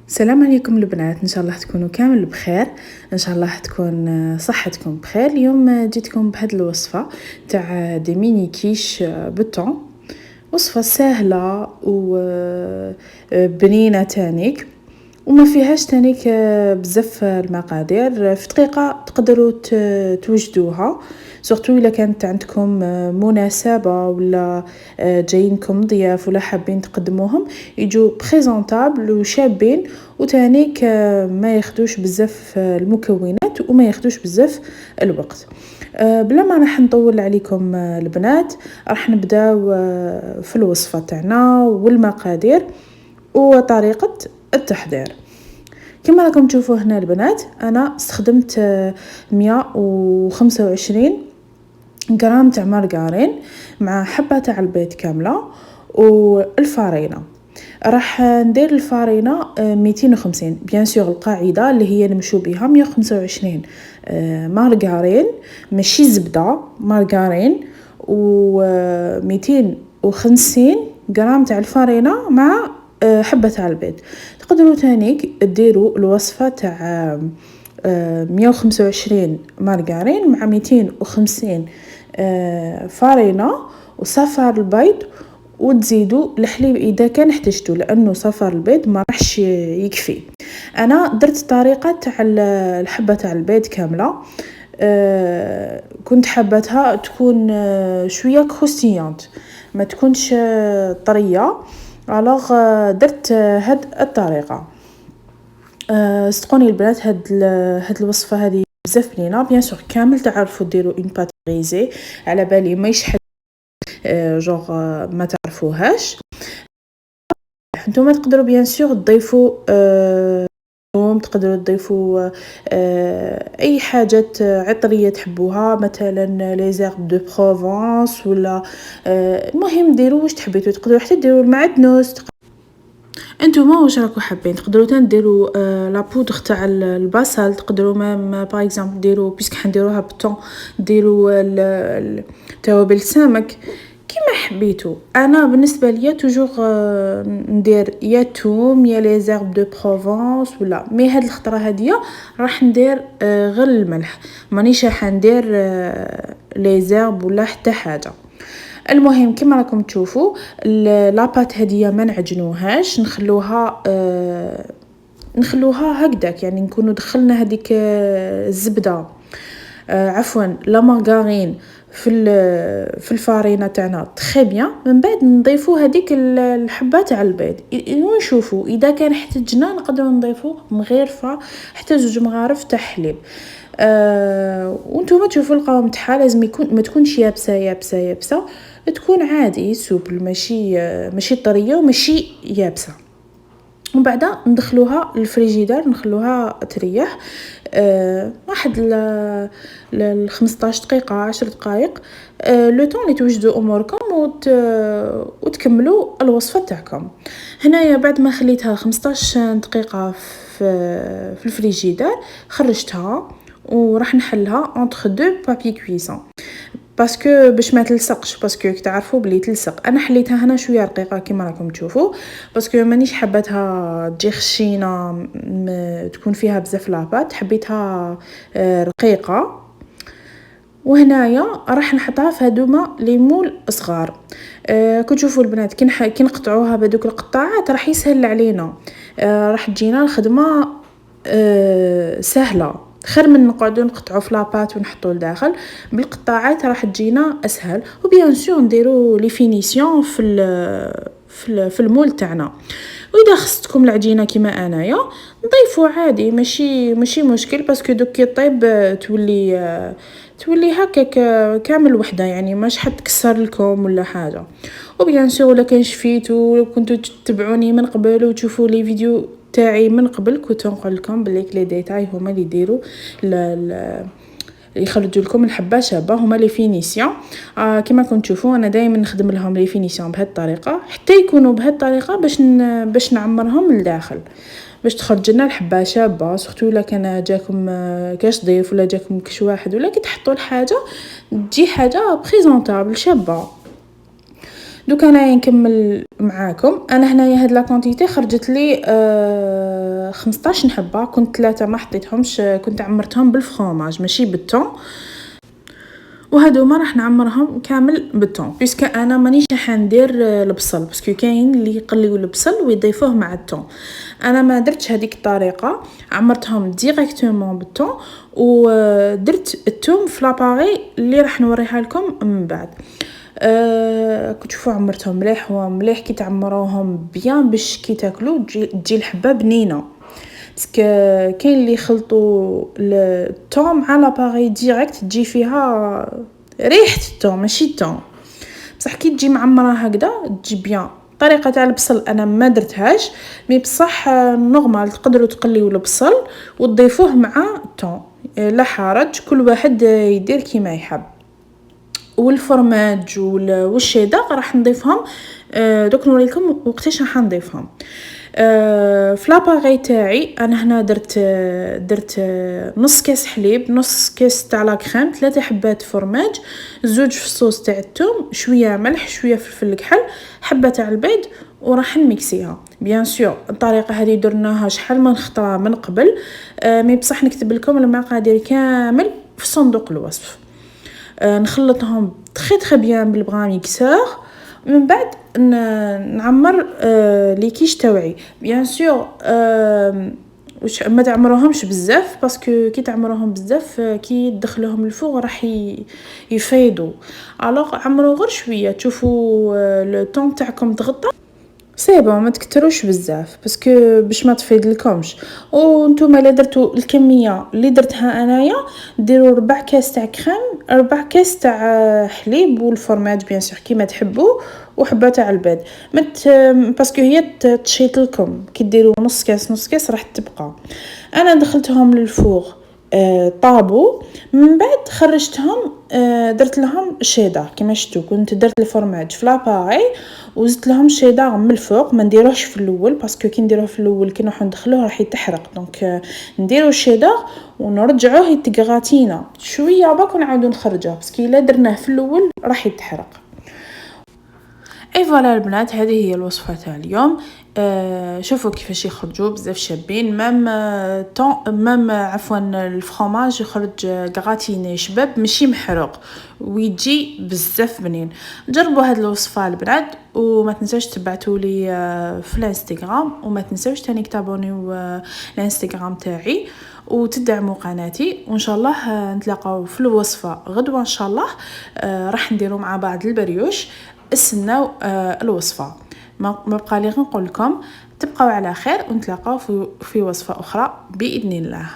السلام عليكم البنات، ان شاء الله تكونوا كامل بخير. ان شاء الله تكون صحتكم بخير. اليوم جيتكم بهاد الوصفه تاع دي ميني كيش بالطون. وصفه سهله وبنينه تانيك، وما فيهاش تانيك بزاف المقادير. في دقيقه تقدروا توجدوها، سورتو الا كانت عندكم مناسبه ولا جايينكم ضياف ولا حابين تقدموهم يجوا بريزونطابل وشابين، وتانيك ما ياخدوش بزاف المكونات وما ياخدوش بزاف الوقت. بلا ما راح نطول عليكم البنات، راح نبداو في الوصفه تاعنا والمقادير وطريقه التحضير. كما راكم تشوفوا هنا البنات، انا استخدمت 125 غرام تاع مارغرين مع حبه تاع البيض كامله والفارينه. راح ندير الفارينه 250 بيان سور. القاعده اللي هي نمشو بها 125 مارغرين ماشي زبده، مارغرين و 250 غرام تاع الفارينه مع حبه تاع البيض. تقدروا تانيك ديروا الوصفه تاع 125 مارغرين مع 250 فارينه وصفار البيض، وتزيدوا الحليب اذا كان احتجتوا، لانه صفار البيض ما راحش يكفي. انا درت الطريقه تاع الحبه تاع البيض كامله. كنت حبتها تكون شويه كروستيانت، ما تكونش طريه. الوغ درت هاد الطريقه. صدقوني البنات، هاد الوصفه هذه بزاف بنينه. بيان سور كامل تعرفوا ديروا اون بات غريزي، على بالي ما يشحال جوغ ما تعرفوهاش. نتوما تقدروا بيان سور تضيفوا تقدروا تضيفوا اي حاجات عطريه تحبوها، مثلا لي زيرب دو بروفونس ولا المهم ديروا واش تحبيتوا. تقدروا حتى ديروا المعدنوس. انتوما واش راكم حابين. تقدروا تنديروا لا بودر تاع البصل. تقدروا ما باغ اكزومبل ديروا بيسك حنديروها بالطون، ديروا توابل السمك كيما حبيتوا. انا بالنسبه ليا توجور ندير يا توم يا لي زيرب دو بروفونس ولا مي. هاد الخطره هاديه راح ندير غير الملح، مانيش راح ندير لي زيرب ولا حتى حاجه. المهم كما راكم تشوفوا لاباط هديه ما نعجنوهاش، نخلوها هكذاك، يعني نكونوا دخلنا هذيك الزبده عفوا لا مارغرين في الفارينه تاعنا تري بيان. من بعد نضيفوا هذيك الحبه تاع البيض ونشوفوا اذا كان احتاجنا نقدروا نضيفوا مغرفه حتى 2 مغارف تاع حليب. وانتم تشوفوا القوام تاعها لازم يكون ما تكونش يابسه، تكون عادي سوبل، ماشي طريه وماشي يابسه. ومن بعد ندخلوها للفريجيدار، نخلوها تريح واحد ل 15 دقيقه 10 دقائق، لو طون اللي توجدوا اموركم وتكملوا الوصفه تاعكم. هنايا بعد ما خليتها 15 دقيقه في الفريجيدار، خرجتها وراح نحلها اونتر دو بابي كويسون باسكو باش ما تلصقش، باسكو تعرفوا بلي تلصق. انا حليتها هنا شويه رقيقه كما راكم تشوفوا، باسكو مانيش حبتها تجي خشينه تكون فيها بزاف لاباط، حبيتها رقيقه. وهنايا راح نحطها في هذوما لي مول صغار. كنت تشوفوا البنات كي نقطعوها بهذوك القطاعات راح يسهل علينا، راح تجينا الخدمه سهله، خير من نقعدوا نقطعوا في لاباط ونحطوا لداخل. بالقطاعات راح تجينا اسهل. وبيان سور نديروا لي فينيسيون في المول تاعنا. واذا خصتكم العجينه كيما انايا نضيفوا عادي، ماشي مشكل، باسكو دوك كي طيب تولي هكاك كامل وحده، يعني ماش حتكسر لكم ولا حاجه. وبيان سور ولا كان شفيتوا كنتوا تتبعوني من قبل وتشوفوا لي فيديو تاعي من قبل، كنت نقول لكم بلي لي ديتاي هما اللي يديروا يخرجوا لكم الحبه شابه، هما لي فينيسيون. كما كنتم تشوفوا انا دائما نخدم لهم لي فينيسيون بهذه الطريقه حتى يكونوا بهذه الطريقه باش نعمرهم لداخل، باش تخرج لنا الحبه شابه. سورتو الا كان جاكم كاش ضيف ولا جاكم كش واحد ولا كي تحطوا الحاجه تجي حاجه بريزونطابل شابه. دوك انايا نكمل معاكم. انا هنايا هاد لا كونتيتي خرجت لي 15 حبه، كنت 3 ما حطيتهمش، كنت عمرتهم بالفرomage ماشي بالثوم، وهادوما راح نعمرهم كامل بالثوم بيسك انا مانيش راح ندير البصل، باسكو كاين اللي يقليو البصل ويضيفوه مع الثوم. انا ما درتش هذيك الطريقه، عمرتهم ديريكتومون بالثوم ودرت الثوم في لاباري اللي راح نوريها لكم من بعد. كنت شوفوا عمرتهم مليح ومليح كي تعمروهم بيان باش كي تاكلوا تجي الحبه بنينه، باسكو كاين اللي يخلطوا الثوم مع لاباري ديريكت تجي فيها ريحه الثوم ماشي الثوم، بصح كي تجي معمره هكذا تجي بيان. طريقه تاع البصل انا ما درتهاش، مي بصح نورمال تقدروا تقليوا البصل وتضيفوه مع الثوم، لا حرج، كل واحد يدير كيما يحب. والفرماج والشيدر راح نضيفهم دوك نوريكم وقتاش راح نضيفهم. في لاباغي تاعي انا هنا درت نص كاس حليب، نص كاس تاع لا كريم، 3 حبات فرماج، زوج في الصوص تاع الثوم، شويه ملح، شويه فلفل الكحل، حبه تاع البيض، وراح نميكسيها. بيان سور الطريقه هذه درناها شحال من خطره من قبل، مي بصح نكتب لكم المقادير كامل في صندوق الوصف. نخلطهم تري بيان بالبغا ميكسور، من بعد نعمر لي كيش تاوعي. بيان سور واش ما تعمروهمش بزاف، باسكو كي تعمروهم بزاف كي تدخلوهم الفوق راح يفيضوا، الوغ عمروا غير شويه، تشوفوا لو طون تاعكم تغطى سي بون، ما تكتروش بزاف باسكو باش ما تفيد لكمش. وانتم الا درتوا الكميه اللي درتها انايا ديروا 4 كاس تاع كريم، 4 كاس تاع حليب، والفرماج بيان سور كيما تحبوا، وحبه تاع البيض. باسكو هي تشيط لكم كي ديروا نص كاس نص كاس راح تبقى. انا دخلتهم للفوغ طابو، من بعد خرجتهم درت لهم شيدر كما شفتوا، كنت درت الفرماج في لاباري وزدت لهم شيدر من الفوق، ما نديروهش في الاول باسكو كي نديروه في الاول كي نروحو ندخلوه راح يتحرق، دونك نديرو الشيدر ونرجعوه يتقغاتينا شويه باك ونعاودو نخرجوه، باسكو الا درناه في الاول راح يتحرق. اي فوالا البنات، هذه هي الوصفه تاع اليوم. شوفوا كيفاش يخرجوا بزاف شابين، مام عفوا الفرomage يخرج غراتيني شباب ماشي محروق ويجي بزاف بنين. جربوا هذه الوصفه البنات، وما تنساوش تبعتوا لي في الانستغرام، وما تنساوش تاني تابونيو الانستغرام تاعي وتدعموا قناتي، وان شاء الله نتلاقاو في الوصفه غدوه ان شاء الله. راح نديروا مع بعض البريوش، استناو الوصفه. ما بقى لي غير نقول لكم تبقوا على خير، ونتلاقاو في وصفه اخرى باذن الله.